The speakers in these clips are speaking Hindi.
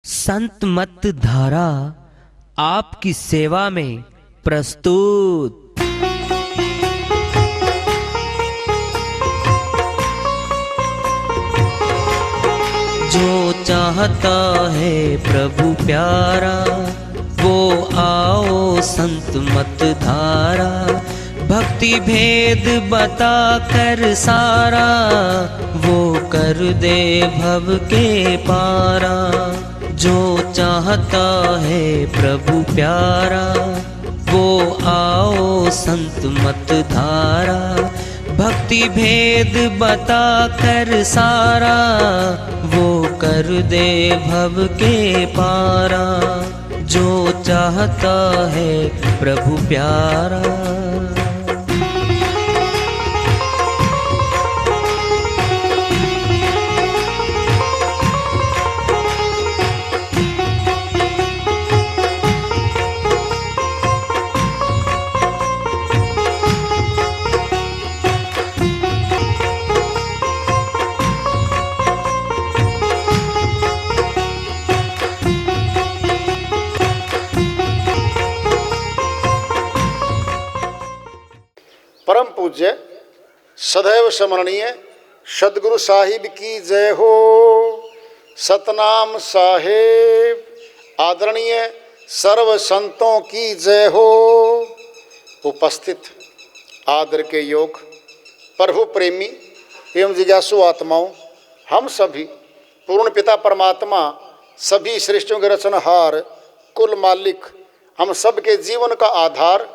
संत मत धारा आपकी सेवा में प्रस्तुत। जो चाहता है प्रभु प्यारा वो आओ संत मत धारा। भक्ति भेद बता कर सारा वो कर दे भव के पारा। जो चाहता है प्रभु प्यारा वो आओ संत मत धारा। भक्ति भेद बता कर सारा वो कर दे भव के पारा। जो चाहता है प्रभु प्यारा। परम पूज्य सदैव स्मरणीय सदगुरु साहिब की जय हो। सतनाम साहेब आदरणीय सर्व संतों की जय हो। उपस्थित आदर के योग प्रभु प्रेमी एवं जिज्ञासु आत्माओं, हम सभी पूर्ण पिता परमात्मा सभी सृष्टियों के रचनहार कुल मालिक हम सब के जीवन का आधार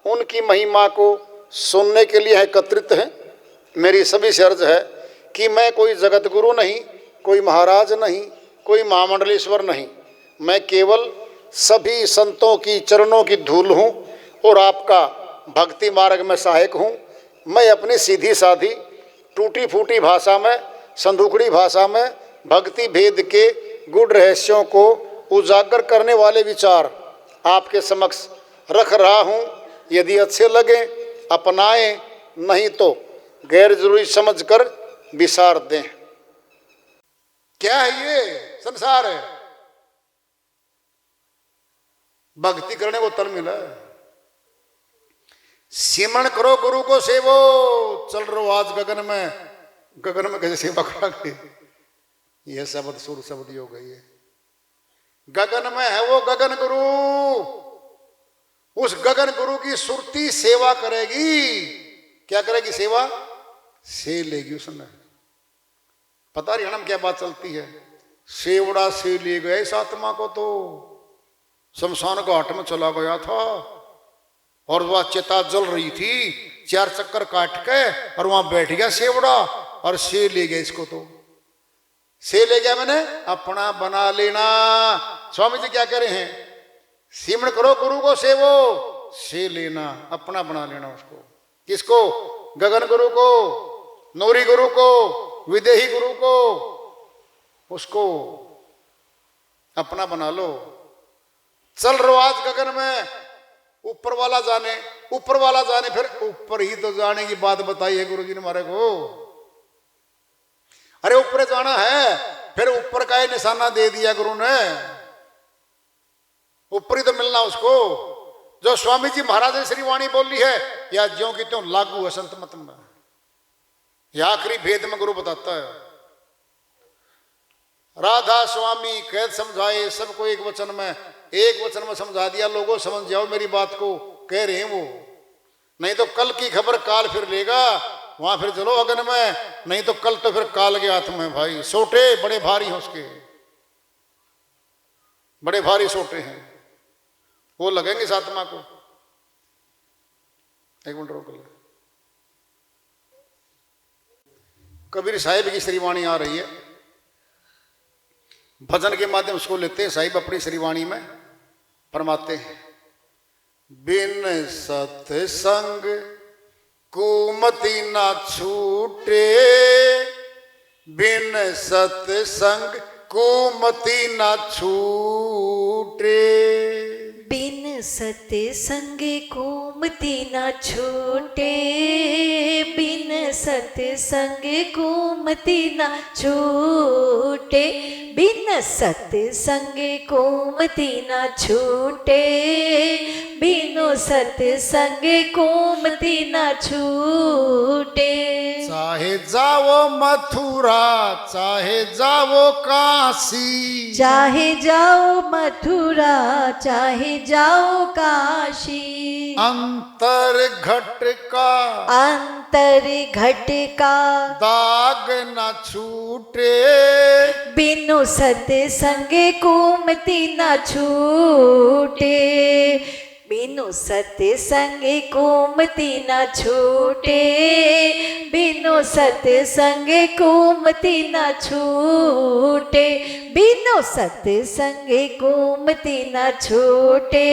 उनकी महिमा को सुनने के लिए एकत्रित हैं। मेरी सभी से अर्ज है कि मैं कोई जगत गुरु नहीं, कोई महाराज नहीं, कोई महामंडलेश्वर नहीं। मैं केवल सभी संतों की चरणों की धूल हूँ और आपका भक्ति मार्ग में सहायक हूँ। मैं अपनी सीधी साधी टूटी फूटी भाषा में, संदूकड़ी भाषा में भक्ति भेद के गुड़ रहस्यों को उजागर करने वाले विचार आपके समक्ष रख रहा हूँ। यदि अच्छे लगे अपनाएं, नहीं तो गैर जरूरी समझकर विसार दें। क्या है ये संसार है? भक्ति करने को तन मिला है। सिमरण करो गुरु को सेवो। चल रहो आज गगन में कैसे सेवा करोगे? यह शब्द सुर शब्द हो गई है। गगन में है वो गगन गुरु। उस गगन गुरु की सुरती सेवा करेगी। क्या करेगी? सेवा से लेगी उसने। पता नहीं हम क्या बात चलती है। सेवड़ा से ले गए इस आत्मा को तो शमशान घाट में चला गया था और वह चिता जल रही थी। 4 चक्कर काट के और वहां बैठ गया सेवड़ा और से ले गया इसको। तो से ले गया मैंने अपना बना लेना। स्वामी जी क्या कह रहे हैं? सिमरण करो गुरु को सेवो, से लेना अपना बना लेना उसको। किसको? गगन गुरु को, नौरी गुरु को, विदेही गुरु को, उसको अपना बना लो। चल रहो आज गगन में। ऊपर वाला जाने, ऊपर वाला जाने, फिर ऊपर ही तो जाने की बात बताई है गुरु जी ने हमारे को। अरे ऊपर जाना है, फिर ऊपर का ही निशाना दे दिया गुरु ने। ऊपर ही तो मिलना उसको। जो स्वामी जी महाराज ने श्री वाणी बोली है या ज्यों की त्यों लागू है संत मत में। यह आखिरी भेद में गुरु बताता है। राधा स्वामी कैद समझाए सबको एक वचन में समझा दिया। लोगों समझ जाओ मेरी बात को, कह रहे हैं वो। नहीं तो कल की खबर काल फिर लेगा। वहां फिर चलो अगन में, नहीं तो कल तो फिर काल के हाथ में। भाई सोटे बड़े भारी हैं उसके, बड़े भारी सोटे हैं। वो लगेंगे इस आत्मा को। एक मिनट रोक ले। कबीर साहिब की श्रीवाणी आ रही है। भजन के माध्यम उसको लेते हैं। साहिब अपनी श्रीवाणी में फरमाते हैं, बिन सत्संग कुमति ना छूटे, बिन सत्संग कुमति ना छूटे। बिन सत्संग कुमति न छूटे, बिन सत्संग कुमति न छूटे, बिन सत्संग कुमति न छूटे, बिनु सत्संग कुमति न छूटे। चाहे जाओ मथुरा चाहे जाओ काशी, चाहे जाओ मथुरा चाहे जाओ काशी, अंतर घट का अंतर घट का दाग न छूटे, बिनु सत्संग कुमति न छूटे, बिनु सत्संग कुमति न छूटे, बिनु सत्संग कुमति न छूटे, बिनु सत्संग कुमति न छूटे,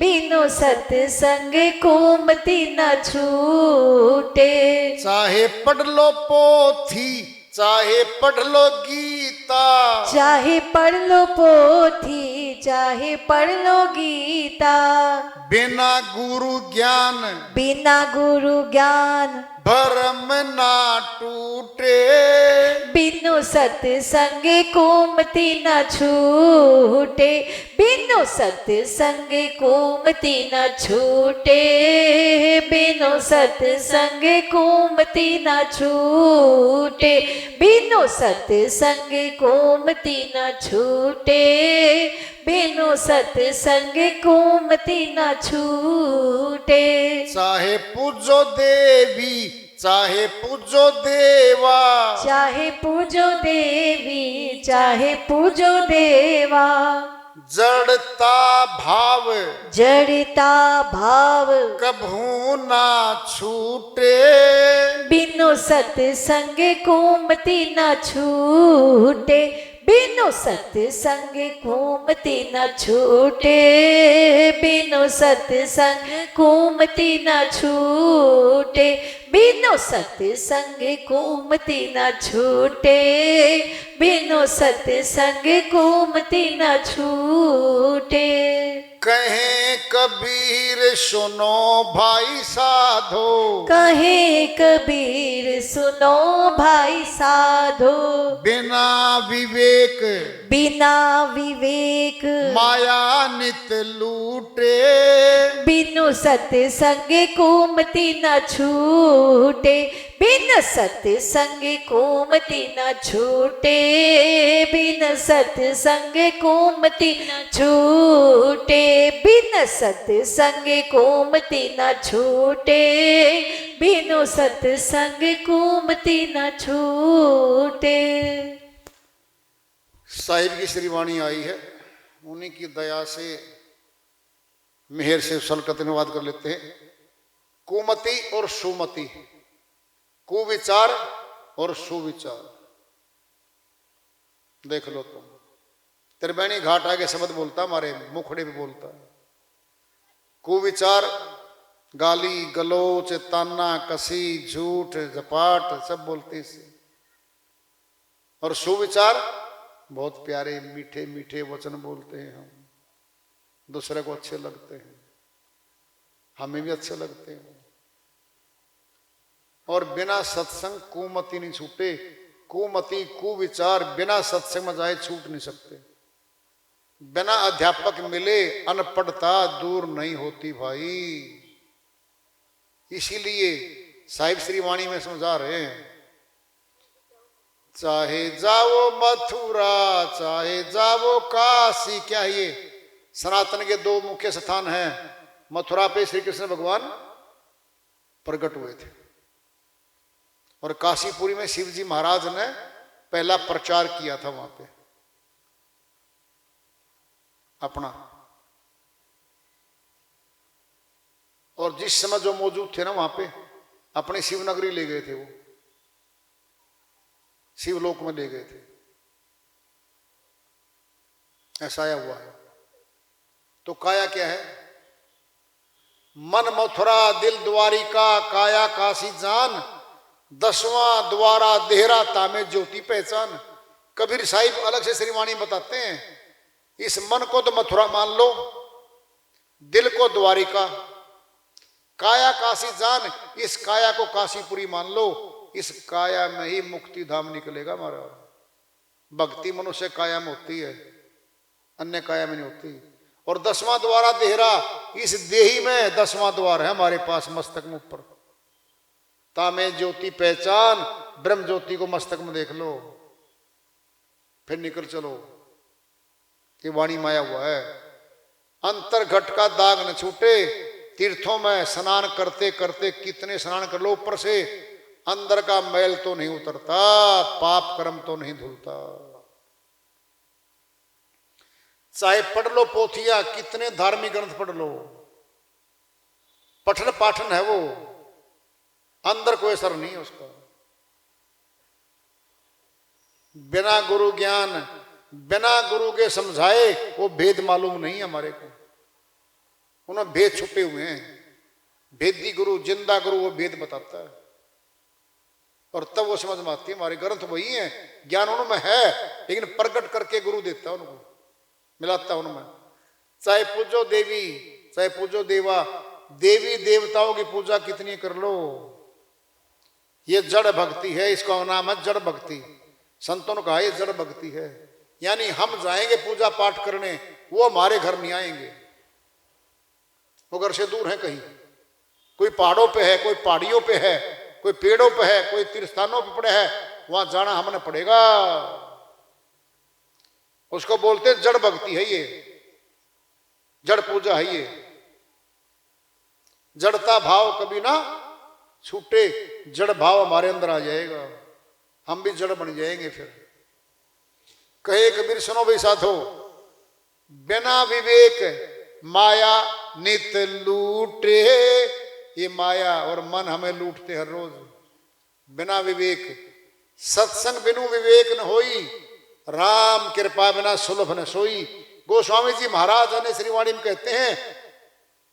बिनु सत्संग कुमति न छूटे। चाहे पढ़ लो पोथी चाहे पढ़ लो गीता, चाहे पढ़ लो पोथी चाहे पढ़ लो गीता, बिना गुरु ज्ञान बिना गुरु ज्ञान भरम ना टूटे, बिनु सत्संग कुमति न छूटे, बिनु सत्संग कुमति न छूटे, बिनु सत्संग कुमति न छूटे, बिनु सत्संग कुमति न छूटे, बिनु सत्संग कुमति न छूटे। चाहे पूजो देवी चाहे पूजो देवा, चाहे पूजो देवी चाहे पूजो देवा, जड़ता भाव जड़ता भाव कभू ना छूटे, बिनु सत्संग कुमति न छूटे, बिनु सत्संग कुमति न छूटे, बिनु सत्संग कुमति न छूटे, बिनु सत्संग कुमति न छूटे, बिनु सत्संग कुमति न छूटे। कहे कबीर सुनो भाई साधो, कहे कबीर सुनो भाई साधो, बिना विवेक बिना विवेक माया नित लूटे, बिनु सत्संग कुमति न छूटे, बिन सत्संग कुमति न छूटे, बिन सत्संग कुमति न छूटे, बिन सत्संग कुमति न छूटे, बिनु सत्संग कुमति न छूटे। साहिब की श्रीवाणी आई है, उन्हीं की दया से मेहर से सलकत अनुवाद कर लेते हैं। कुमति और सुमति, कुविचार और सुविचार। देख लो तुम, त्रिवेणी घाट आगे शब्द बोलता, हमारे मुखड़े पे बोलता। कुविचार गाली गलोच ताना कसी झूठ झपाट सब बोलते इससे। और सुविचार बहुत प्यारे मीठे मीठे वचन बोलते हैं, हम दूसरे को अच्छे लगते हैं, हमें भी अच्छे लगते हैं। और बिना सत्संग कुमति नहीं छूटे। कुमति कुविचार बिना सत्संग में जाए छूट नहीं सकते। बिना अध्यापक मिले अनपढ़ता दूर नहीं होती भाई। इसीलिए साहिब श्रीवाणी में समझा रहे हैं, चाहे जाओ मथुरा चाहे जाओ काशी। क्या ये सनातन के दो मुख्य स्थान हैं। मथुरा पे श्री कृष्ण भगवान प्रकट हुए थे और काशीपुरी में शिव जी महाराज ने पहला प्रचार किया था वहां पे अपना। और जिस समय जो मौजूद थे ना वहां पे, अपनी शिवनगरी ले गए थे, वो शिवलोक में ले गए थे। ऐसा आया हुआ है। तो काया क्या है? मन मथुरा दिल द्वारिका काया काशी जान, 10वां द्वारा देहरा तामे ज्योति पहचान। कबीर साहिब अलग से श्रीवाणी बताते हैं, इस मन को तो मथुरा मान लो, दिल को द्वारिका, काया काशी जान, इस काया को काशीपुरी मान लो, इस काया में ही मुक्ति धाम निकलेगा हमारा। भक्ति मनुष्य काया में होती है, अन्य काया में नहीं होती। और 10वां द्वारा देहरा, इस देही में 10वां द्वार है हमारे पास मस्तक में ऊपर। तामे ज्योति पहचान, ब्रह्म ज्योति को मस्तक में देख लो, फिर निकल चलो। ये वाणी माया हुआ है। अंतर घट का दाग न छूटे, तीर्थों में स्नान करते करते कितने स्नान कर लो, ऊपर से अंदर का मैल तो नहीं उतरता, पाप कर्म तो नहीं धुलता। चाहे पढ़ लो पोथियां, कितने धार्मिक ग्रंथ पढ़ लो, पठन पाठन है वो, अंदर कोई असर नहीं है उसका। बिना गुरु ज्ञान, बिना गुरु के समझाए वो भेद मालूम नहीं हमारे को। उन्हें भेद छुपे हुए हैं। भेदी गुरु, जिंदा गुरु वो भेद बताता है, और तब वो समझ में आती है। हमारे ग्रंथ वही है, ज्ञान उनमें है, लेकिन प्रकट करके गुरु देता है उनको, मिलाता है उनमें। चाहे पूजो देवी, चाहे पूजो देवा, देवी देवताओं की पूजा कितनी कर लो, ये जड़ भक्ति है, इसका नाम है जड़ भक्ति। संतों ने कहा ये जड़ भक्ति है, यानी हम जाएंगे पूजा पाठ करने, वो हमारे घर नहीं आएंगे, वो घर से दूर है कहीं, कोई पहाड़ों पे है, कोई पहाड़ियों पे है, कोई पेड़ों पे है, कोई तीर्थ स्थानों पे पड़े है, वहां जाना हमने पड़ेगा। उसको बोलते जड़ भक्ति है, ये जड़ पूजा है। ये जड़ता भाव कभी ना छूटे, जड़ भाव हमारे अंदर आ जाएगा, हम भी जड़ बन जाएंगे। फिर कहे कबीर, सुनो भाई साथो, बिना विवेक माया नित लूटे। ये माया और मन हमें लूटते हर रोज। बिना विवेक, सत्संग बिनु विवेक न होई, राम कृपा बिना सुलभ न सोई। गोस्वामी जी महाराज ने श्रीवाणी में कहते हैं,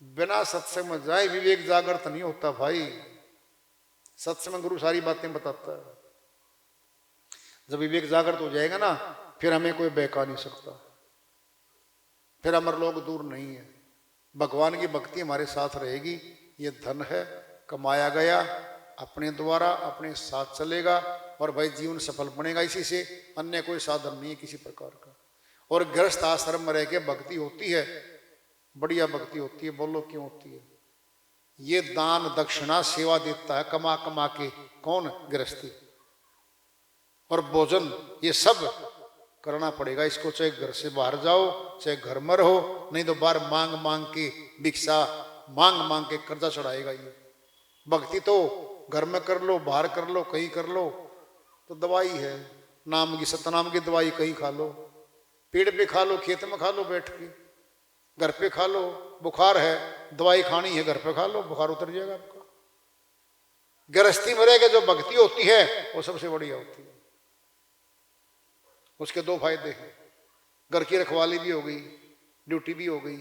बिना सत्संग में जाए विवेक जागृत नहीं होता भाई। सत्संग में गुरु सारी बातें बताता है। जब विवेक जागृत हो जाएगा ना, फिर हमें कोई बहका नहीं सकता, फिर अमर लोग दूर नहीं है। भगवान की भक्ति हमारे साथ रहेगी। ये धन है, कमाया गया, अपने द्वारा अपने साथ चलेगा, और भाई जीवन सफल बनेगा इसी से, अन्य कोई साधन नहीं है किसी प्रकार का। और गृहस्थ आश्रम में रह के भक्ति होती है, बढ़िया भक्ति होती है। बोलो क्यों होती है? ये दान दक्षिणा सेवा देता है कमा कमा के, कौन? गृहस्थी। और भोजन ये सब करना पड़ेगा इसको, चाहे घर से बाहर जाओ, चाहे घर में रहो, नहीं तो बाहर मांग मांग के भिक्षा मांग मांग के कर्जा चढ़ाएगा ये। भक्ति तो घर में कर लो, बाहर कर लो, कहीं कर लो, तो दवाई है, नाम की सतनाम की दवाई कहीं खा लो, पेड़ पे खा लो, खेत में खा लो बैठ के, घर पे खा लो। बुखार है, दवाई खानी है, घर पे खा लो, बुखार उतर जाएगा आपका। गृहस्थी में रह के जो भक्ति होती है वो सबसे बढ़िया होती है। उसके दो फायदे हैं, घर की रखवाली भी हो गई, ड्यूटी भी हो गई,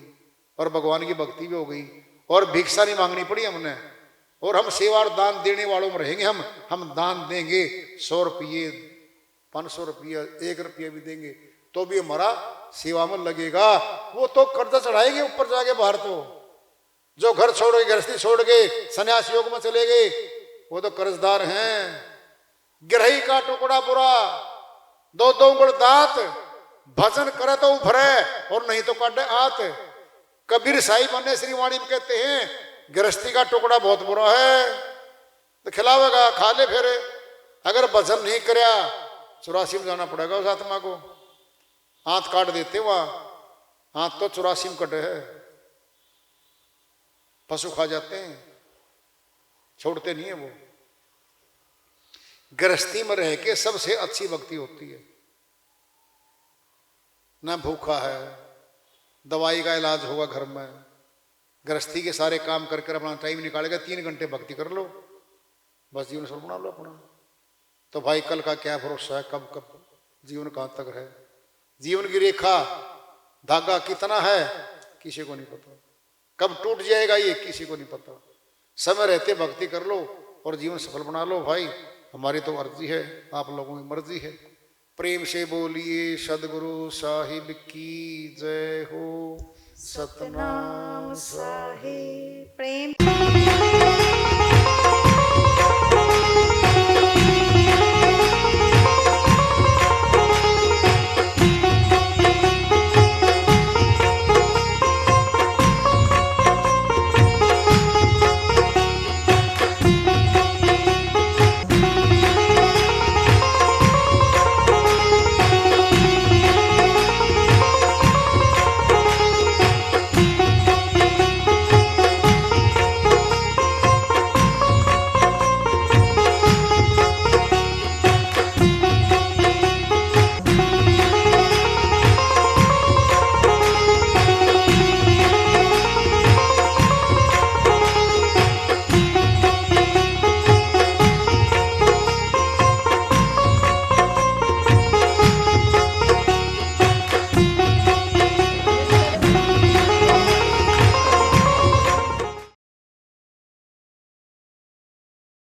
और भगवान की भक्ति भी हो गई, और भिक्षा नहीं मांगनी पड़ी हमने। और हम सेवा और दान देने वालों में रहेंगे। हम दान देंगे 100 रुपये, 500 रुपया, 1 रुपया भी देंगे तो भी हमारा सेवा में लगेगा। वो तो कर्जा चढ़ाएंगे ऊपर जाके बाहर। तो जो घर छोड़ के, गृहस्थी छोड़ के संन्यास योग में चले गए, वो तो कर्जदार हैं। गिरही का टुकड़ा बुरा, 2 उंगल दांत, भजन करे तो उभरे और नहीं तो काटे हाथ। कबीर साहिब ने श्रीवाणी में कहते हैं, गृहस्थी का टुकड़ा बहुत बुरा है, तो खिलावेगा, खा ले फिर। अगर भजन नहीं करया, 84 में जाना पड़ेगा उस आत्मा को। हाथ काट देते वहां, हाथ तो 84 में कटे है, पशु खा जाते हैं, छोड़ते नहीं है वो। गृहस्थी में रह के सबसे अच्छी भक्ति होती है। ना भूखा है, दवाई का इलाज होगा घर में, गृहस्थी के सारे काम कर अपना टाइम निकालेगा, 3 घंटे भक्ति कर लो, बस जीवन सफल बना लो अपना। तो भाई कल का क्या भरोसा है, कब कब जीवन कहाँ तक है। जीवन की रेखा, धागा कितना है किसी को नहीं पता, कब टूट जाएगा ये किसी को नहीं पता। समय रहते भक्ति कर लो और जीवन सफल बना लो भाई। हमारी तो अर्जी है, आप लोगों की मर्जी है। प्रेम से बोलिए सदगुरु साहिब की जय हो। सतनाम साहिब। प्रेम